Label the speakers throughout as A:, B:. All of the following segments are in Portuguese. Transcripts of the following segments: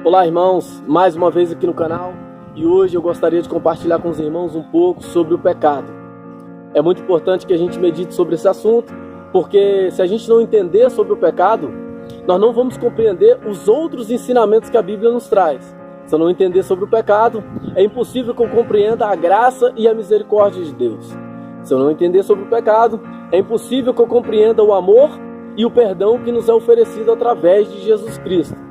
A: Olá, irmãos, mais uma vez aqui no canal, e hoje eu gostaria de compartilhar com os irmãos um pouco sobre o pecado. É muito importante que a gente medite sobre esse assunto, porque se a gente não entender sobre o pecado, nós não vamos compreender os outros ensinamentos que a Bíblia nos traz. Se eu não entender sobre o pecado, é impossível que eu compreenda a graça e a misericórdia de Deus. Se eu não entender sobre o pecado, é impossível que eu compreenda o amor e o perdão que nos é oferecido através de Jesus Cristo.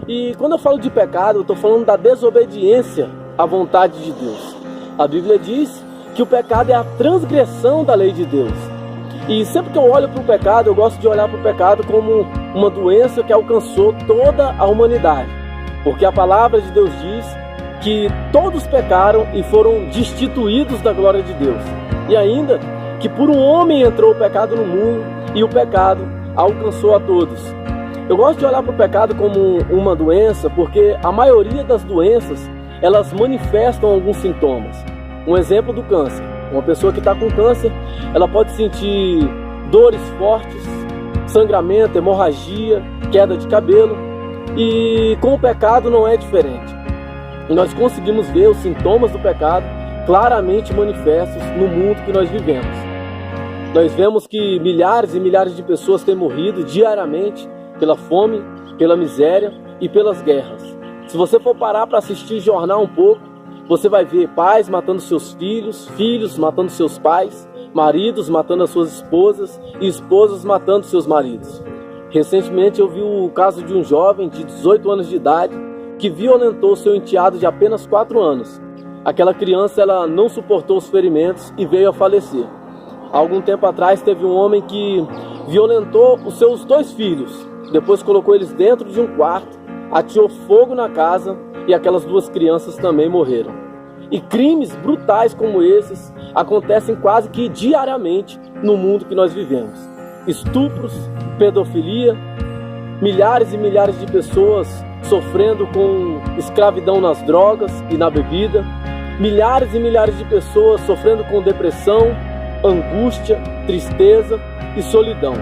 A: E quando eu falo de pecado, eu estou falando da desobediência à vontade de Deus. A Bíblia diz que o pecado é a transgressão da lei de Deus. E sempre que eu olho para o pecado, eu gosto de olhar para o pecado como uma doença que alcançou toda a humanidade. Porque a palavra de Deus diz que todos pecaram e foram destituídos da glória de Deus. E ainda que por um homem entrou o pecado no mundo e o pecado alcançou a todos. Eu gosto de olhar para o pecado como uma doença porque a maioria das doenças, elas manifestam alguns sintomas. Um exemplo do câncer. Uma pessoa que está com câncer, ela pode sentir dores fortes, sangramento, hemorragia, queda de cabelo. E com o pecado não é diferente. E nós conseguimos ver os sintomas do pecado claramente manifestos no mundo que nós vivemos. Nós vemos que milhares e milhares de pessoas têm morrido diariamente pela fome, pela miséria e pelas guerras. Se você for parar para assistir jornal um pouco, você vai ver pais matando seus filhos, filhos matando seus pais, maridos matando as suas esposas e esposas matando seus maridos. Recentemente eu vi o caso de um jovem de 18 anos de idade que violentou seu enteado de apenas 4 anos. Aquela criança ela não suportou os ferimentos e veio a falecer. Há algum tempo atrás teve um homem que violentou os seus 2 filhos. Depois colocou eles dentro de um quarto, ateou fogo na casa e aquelas 2 crianças também morreram. E crimes brutais como esses acontecem quase que diariamente no mundo que nós vivemos. Estupros, pedofilia, milhares e milhares de pessoas sofrendo com escravidão nas drogas e na bebida, milhares e milhares de pessoas sofrendo com depressão, angústia, tristeza e solidão.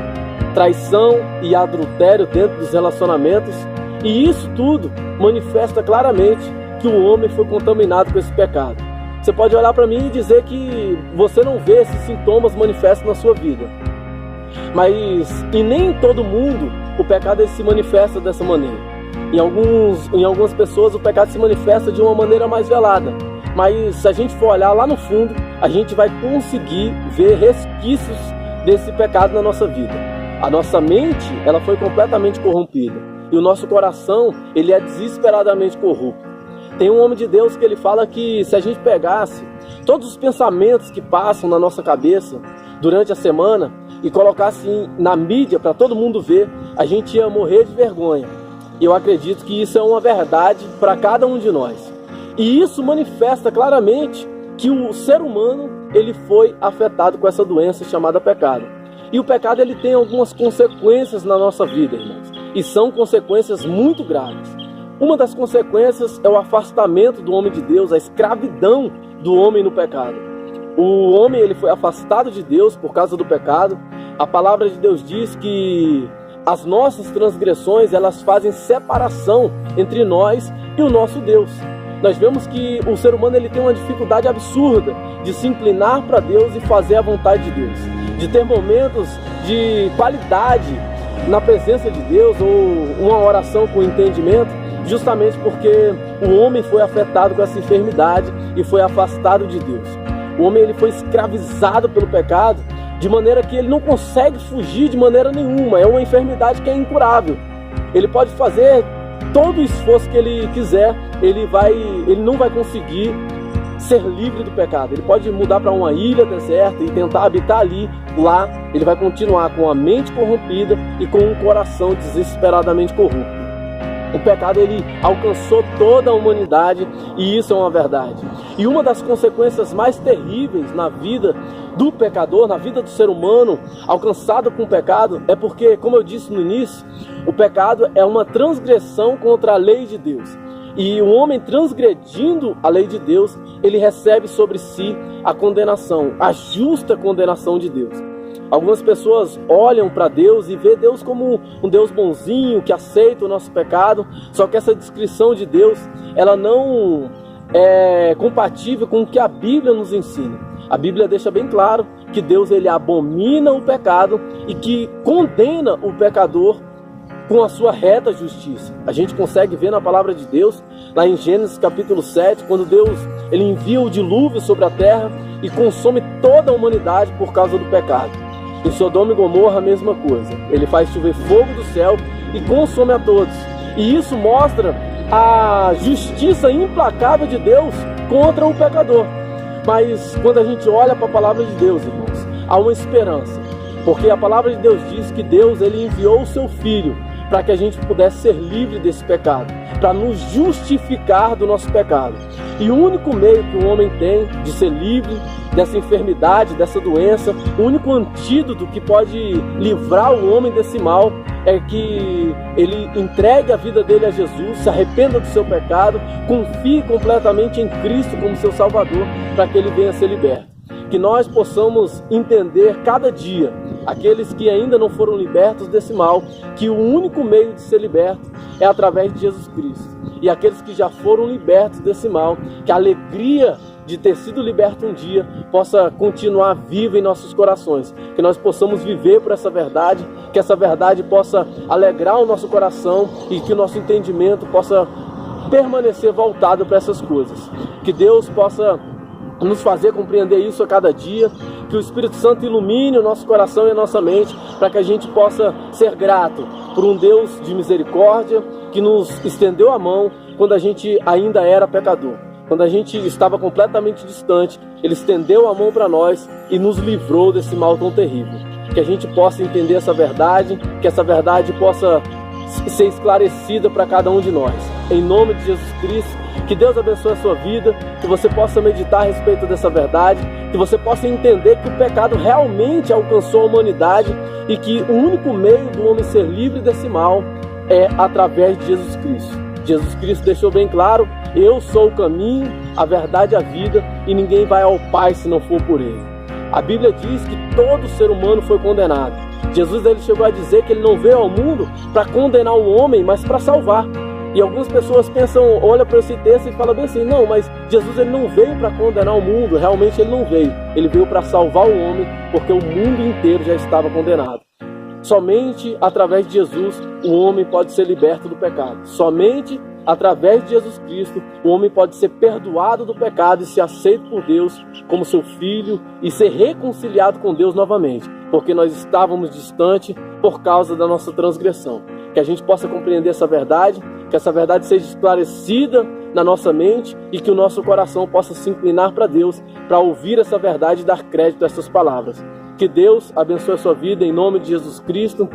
A: Traição e adultério dentro dos relacionamentos, e isso tudo manifesta claramente que o homem foi contaminado com esse pecado. Você pode olhar para mim e dizer que você não vê esses sintomas manifestos na sua vida, mas e nem em todo mundo o pecado se manifesta dessa maneira. Em algumas pessoas o pecado se manifesta de uma maneira mais velada, mas se a gente for olhar lá no fundo, a gente vai conseguir ver resquícios desse pecado na nossa vida. A nossa mente, ela foi completamente corrompida. E o nosso coração, ele é desesperadamente corrupto. Tem um homem de Deus que ele fala que se a gente pegasse todos os pensamentos que passam na nossa cabeça durante a semana e colocasse na mídia para todo mundo ver, a gente ia morrer de vergonha. E eu acredito que isso é uma verdade para cada um de nós. E isso manifesta claramente que o ser humano, ele foi afetado com essa doença chamada pecado. E o pecado ele tem algumas consequências na nossa vida, irmãos. E são consequências muito graves. Uma das consequências é o afastamento do homem de Deus, a escravidão do homem no pecado. O homem ele foi afastado de Deus por causa do pecado. A palavra de Deus diz que as nossas transgressões elas fazem separação entre nós e o nosso Deus. Nós vemos que o ser humano ele tem uma dificuldade absurda de se inclinar para Deus e fazer a vontade de Deus, de ter momentos de qualidade na presença de Deus ou uma oração com entendimento, justamente porque o homem foi afetado com essa enfermidade e foi afastado de Deus. O homem ele foi escravizado pelo pecado de maneira que ele não consegue fugir de maneira nenhuma. É uma enfermidade que é incurável. Ele pode fazer todo o esforço que ele quiser, ele não vai conseguir ser livre do pecado. Ele pode mudar para uma ilha deserta e tentar habitar ali. Lá ele vai continuar com a mente corrompida e com um coração desesperadamente corrupto. O pecado ele alcançou toda a humanidade e isso é uma verdade. E uma das consequências mais terríveis na vida do pecador, na vida do ser humano alcançado com o pecado, é porque, como eu disse no início, o pecado é uma transgressão contra a lei de Deus. E o homem transgredindo a lei de Deus, ele recebe sobre si a condenação, a justa condenação de Deus. Algumas pessoas olham para Deus e vê Deus como um Deus bonzinho, que aceita o nosso pecado, só que essa descrição de Deus, ela não é compatível com o que a Bíblia nos ensina. A Bíblia deixa bem claro que Deus, ele abomina o pecado e que condena o pecador com a sua reta justiça. A gente consegue ver na palavra de Deus, lá em Gênesis capítulo 7, quando Deus, ele envia o dilúvio sobre a terra e consome toda a humanidade por causa do pecado. Em Sodoma e Gomorra, a mesma coisa. Ele faz chover fogo do céu e consome a todos. E isso mostra a justiça implacável de Deus contra o pecador. Mas quando a gente olha para a palavra de Deus, irmãos, há uma esperança. Porque a palavra de Deus diz que Deus, ele enviou o seu Filho para que a gente pudesse ser livre desse pecado, para nos justificar do nosso pecado. E o único meio que o homem tem de ser livre dessa enfermidade, dessa doença, o único antídoto que pode livrar o homem desse mal é que ele entregue a vida dele a Jesus, se arrependa do seu pecado, confie completamente em Cristo como seu Salvador, para que ele venha a ser liberto. Que nós possamos entender cada dia, aqueles que ainda não foram libertos desse mal, que o único meio de ser liberto é através de Jesus Cristo. E aqueles que já foram libertos desse mal, que a alegria de ter sido liberto um dia possa continuar viva em nossos corações, que nós possamos viver por essa verdade, que essa verdade possa alegrar o nosso coração e que o nosso entendimento possa permanecer voltado para essas coisas. Que Deus possa nos fazer compreender isso a cada dia, que o Espírito Santo ilumine o nosso coração e a nossa mente, para que a gente possa ser grato por um Deus de misericórdia, que nos estendeu a mão quando a gente ainda era pecador. Quando a gente estava completamente distante, Ele estendeu a mão para nós e nos livrou desse mal tão terrível. Que a gente possa entender essa verdade, que essa verdade possa ser esclarecida para cada um de nós. Em nome de Jesus Cristo, que Deus abençoe a sua vida, que você possa meditar a respeito dessa verdade, que você possa entender que o pecado realmente alcançou a humanidade e que o único meio do homem ser livre desse mal é através de Jesus Cristo. Jesus Cristo deixou bem claro: eu sou o caminho, a verdade e a vida, e ninguém vai ao Pai se não for por Ele. A Bíblia diz que todo ser humano foi condenado. Jesus, ele chegou a dizer que ele não veio ao mundo para condenar o homem, mas para salvar. E algumas pessoas pensam, olham para esse texto e falam bem assim: não, mas Jesus, ele não veio para condenar o mundo. Realmente ele não veio. Ele veio para salvar o homem, porque o mundo inteiro já estava condenado. Somente através de Jesus o homem pode ser liberto do pecado. Somente através de Jesus Cristo o homem pode ser perdoado do pecado e ser aceito por Deus como seu filho e ser reconciliado com Deus novamente, porque nós estávamos distantes por causa da nossa transgressão. Que a gente possa compreender essa verdade, que essa verdade seja esclarecida na nossa mente e que o nosso coração possa se inclinar para Deus, para ouvir essa verdade e dar crédito a essas palavras. Que Deus abençoe a sua vida em nome de Jesus Cristo.